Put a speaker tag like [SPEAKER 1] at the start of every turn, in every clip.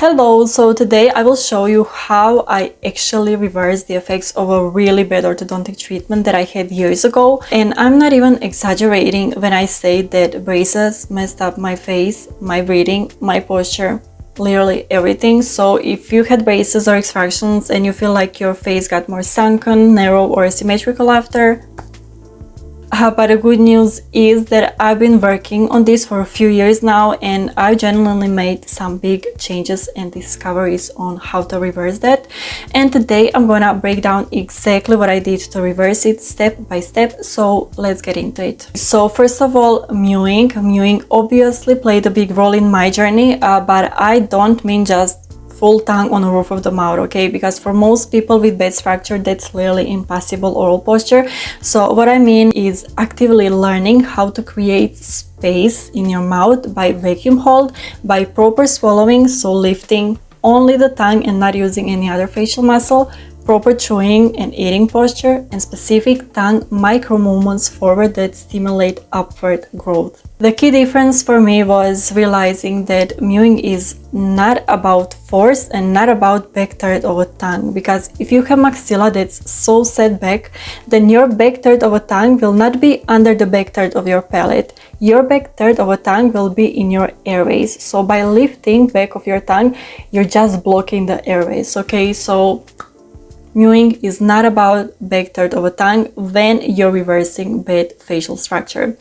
[SPEAKER 1] Hello, so today I will show you how I actually reversed the effects of a really bad orthodontic treatment that I had years ago. And I'm not even exaggerating when I say that braces messed up my face, my breathing, my posture, literally everything. So if you had braces or extractions and you feel like your face got more sunken, narrow or asymmetrical after, but the good news is that I've been working on this for a few years now, and I genuinely made some big changes and discoveries on how to reverse that. And today I'm gonna break down exactly what I did to reverse it step by step. So let's get into it. So first of all, mewing. Mewing obviously played a big role in my journey, but I don't mean just full tongue on the roof of the mouth, okay? Because for most people with bed structure, that's clearly impossible oral posture. So what I mean is actively learning how to create space in your mouth by vacuum hold, by proper swallowing, so lifting only the tongue and not using any other facial muscle, proper chewing and eating posture, and specific tongue micro movements forward that stimulate upward growth. The key difference for me was realizing that mewing is not about force and not about back third of a tongue, because if you have maxilla that's so set back, then your back third of a tongue will not be under the back third of your palate. Your back third of a tongue will be in your airways. So by lifting back of your tongue, you're just blocking the airways, okay? So mewing is not about back third of a tongue when you're reversing bad facial structure.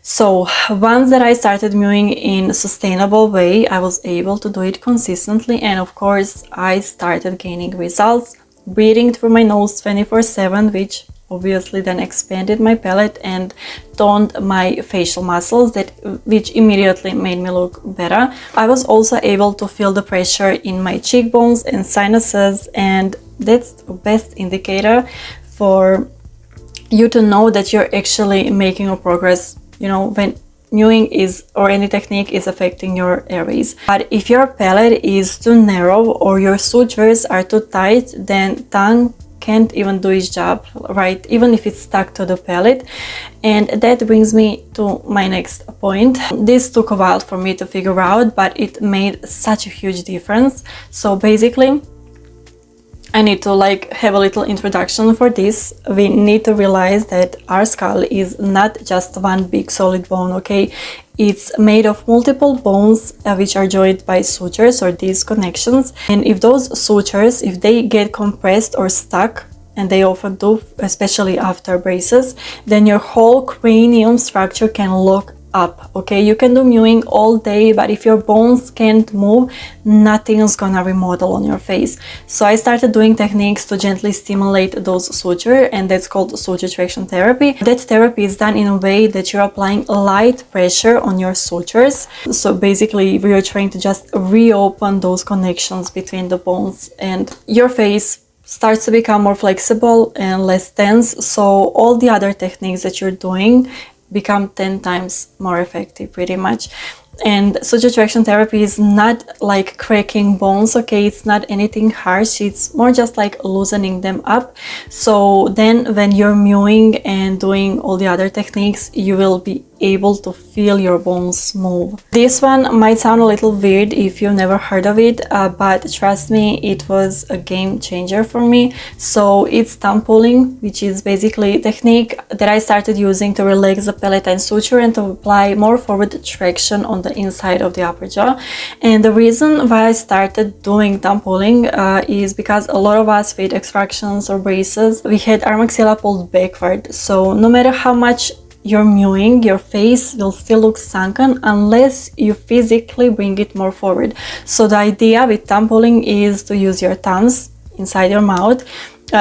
[SPEAKER 1] So once that I started mewing in a sustainable way, I was able to do it consistently, and of course I started gaining results, breathing through my nose 24/7, which obviously then expanded my palate and toned my facial muscles, which immediately made me look better. I was also able to feel the pressure in my cheekbones and sinuses, and that's the best indicator for you to know that you're actually making a progress, you know, when mewing is or any technique is affecting your airways. But if your palate is too narrow or your sutures are too tight, then tongue can't even do its job, right? Even if it's stuck to the palate. And that brings me to my next point. This took a while for me to figure out, but it made such a huge difference. So basically, I need to have a little introduction for this. We need to realize that our skull is not just one big solid bone, okay? It's made of multiple bones which are joined by sutures or these connections. And if those sutures, if they get compressed or stuck, and they often do, especially after braces, then your whole cranial structure can lock up, okay? You can do mewing all day, but if your bones can't move, nothing's gonna remodel on your face. So I started doing techniques to gently stimulate those sutures, and that's called suture traction therapy. That therapy is done in a way that you're applying light pressure on your sutures. So basically we are trying to just reopen those connections between the bones, and your face starts to become more flexible and less tense. So all the other techniques that you're doing become 10 times more effective, pretty much. And suture traction therapy is not like cracking bones, okay? It's not anything harsh, it's more just like loosening them up. So then when you're mewing and doing all the other techniques, you will be able to feel your bones move. This one might sound a little weird if you've never heard of it, but trust me, it was a game changer for me. So it's thumb pulling, which is basically a technique that I started using to relax the palatine suture and to apply more forward traction on the inside of the upper jaw. And the reason why I started doing thumb pulling is because a lot of us with extractions or braces, we had our maxilla pulled backward. So no matter how much you're mewing, your face will still look sunken unless you physically bring it more forward. So the idea with thumb pulling is to use your thumbs inside your mouth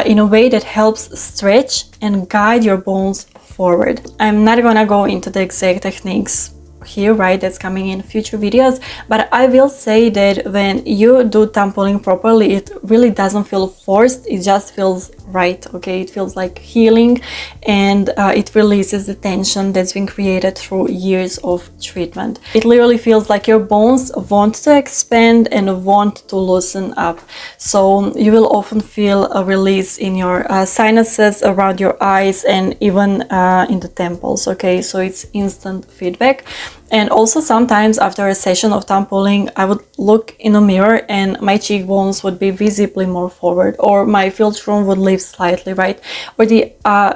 [SPEAKER 1] in a way that helps stretch and guide your bones forward. I'm not gonna go into the exact techniques here, right? That's coming in future videos, but I will say that when you do thumb pulling properly, it really doesn't feel forced, it just feels right, okay? It feels like healing, and it releases the tension that's been created through years of treatment. It literally feels like your bones want to expand and want to loosen up. So you will often feel a release in your sinuses, around your eyes, and even in the temples, okay? So it's instant feedback. And also sometimes after a session of thumb pulling, I would look in a mirror and my cheekbones would be visibly more forward, or my philtrum would lift slightly, right? Or the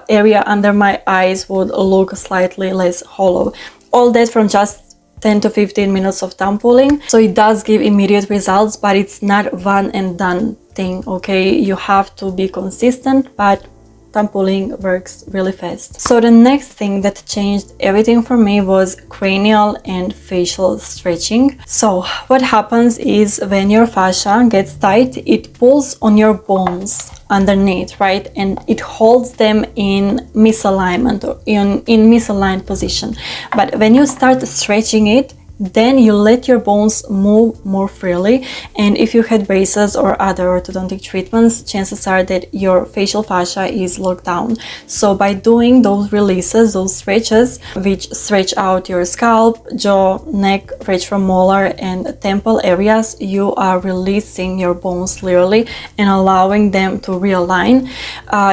[SPEAKER 1] area under my eyes would look slightly less hollow. All that from just 10 to 15 minutes of thumb pulling. So it does give immediate results, but it's not one and done thing, okay? You have to be consistent, but thumb pulling works really fast. So the next thing that changed everything for me was cranial and facial stretching. So what happens is when your fascia gets tight, it pulls on your bones underneath, right? And it holds them in misalignment or in misaligned position. But when you start stretching it, then you let your bones move more freely. And if you had braces or other orthodontic treatments, chances are that your facial fascia is locked down. So by doing those releases, those stretches, which stretch out your scalp, jaw, neck, retromolar, and temple areas, you are releasing your bones clearly and allowing them to realign.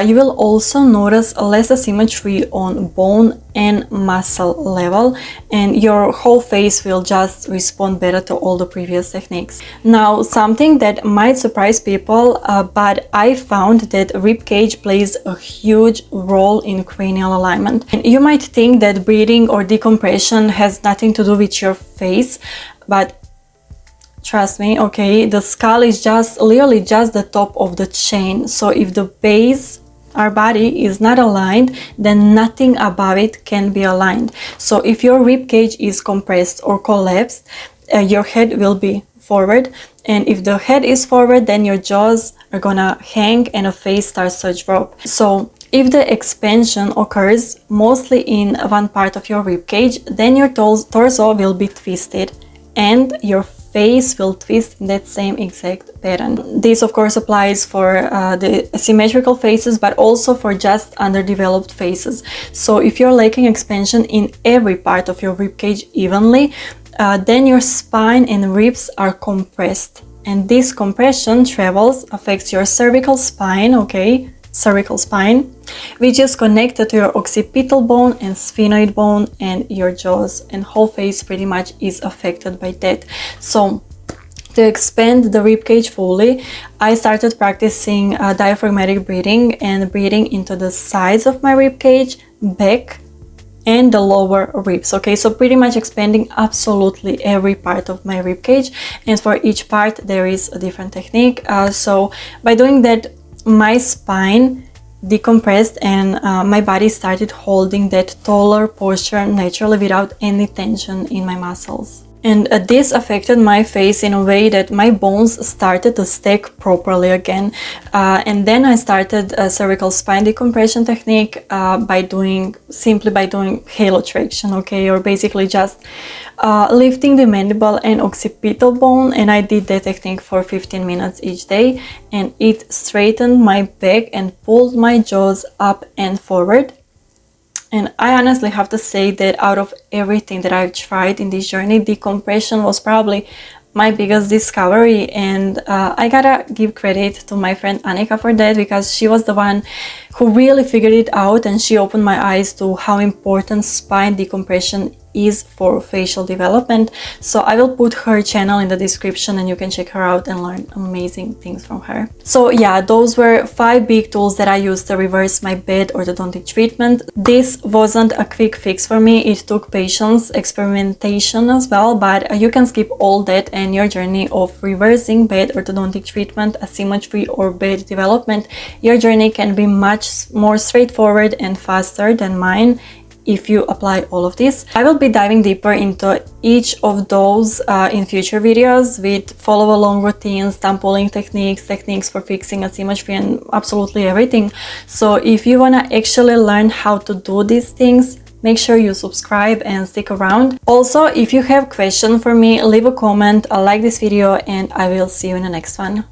[SPEAKER 1] You will also notice less asymmetry on bone and muscle level, and your whole face will just respond better to all the previous techniques. Now, something that might surprise people, but I found that rib cage plays a huge role in cranial alignment. And you might think that breathing or decompression has nothing to do with your face, but trust me, okay, the skull is just literally just the top of the chain. So if the base, our body, is not aligned, then nothing above it can be aligned. So if your rib cage is compressed or collapsed, your head will be forward, and if the head is forward, then your jaws are gonna hang and a face starts to drop. So if the expansion occurs mostly in one part of your rib cage, then your torso will be twisted and your face will twist in that same exact pattern. This of course applies for the symmetrical faces, but also for just underdeveloped faces. So if you're lacking expansion in every part of your ribcage evenly, then your spine and ribs are compressed, and this compression affects your cervical spine, okay, cervical spine, which is connected to your occipital bone and sphenoid bone, and your jaws and whole face pretty much is affected by that. So to expand the ribcage fully, I started practicing diaphragmatic breathing and breathing into the sides of my ribcage, back, and the lower ribs. Okay, so pretty much expanding absolutely every part of my ribcage, and for each part there is a different technique. So by doing that, my spine decompressed and my body started holding that taller posture naturally without any tension in my muscles. And this affected my face in a way that my bones started to stack properly again. And then I started a cervical spine decompression technique simply by doing halo traction, okay, or basically just lifting the mandible and occipital bone. And I did that technique for 15 minutes each day, and it straightened my back and pulled my jaws up and forward. And I honestly have to say that out of everything that I've tried in this journey, decompression was probably my biggest discovery. And I gotta give credit to my friend Annika for that, because she was the one who really figured it out, and she opened my eyes to how important spine decompression is for facial development. So I will put her channel in the description and you can check her out and learn amazing things from her. So yeah, those were 5 big tools that I used to reverse my bad orthodontic treatment. This wasn't a quick fix for me. It took patience, experimentation as well, but you can skip all that, and your journey of reversing bad orthodontic treatment, asymmetry, or bad development, your journey can be much more straightforward and faster than mine if you apply all of this. I will be diving deeper into each of those in future videos with follow along routines, thumb pulling techniques for fixing asymmetry, and absolutely everything. So if you want to actually learn how to do these things, make sure you subscribe and stick around. Also, if you have questions for me, leave a comment, like this video, and I will see you in the next one.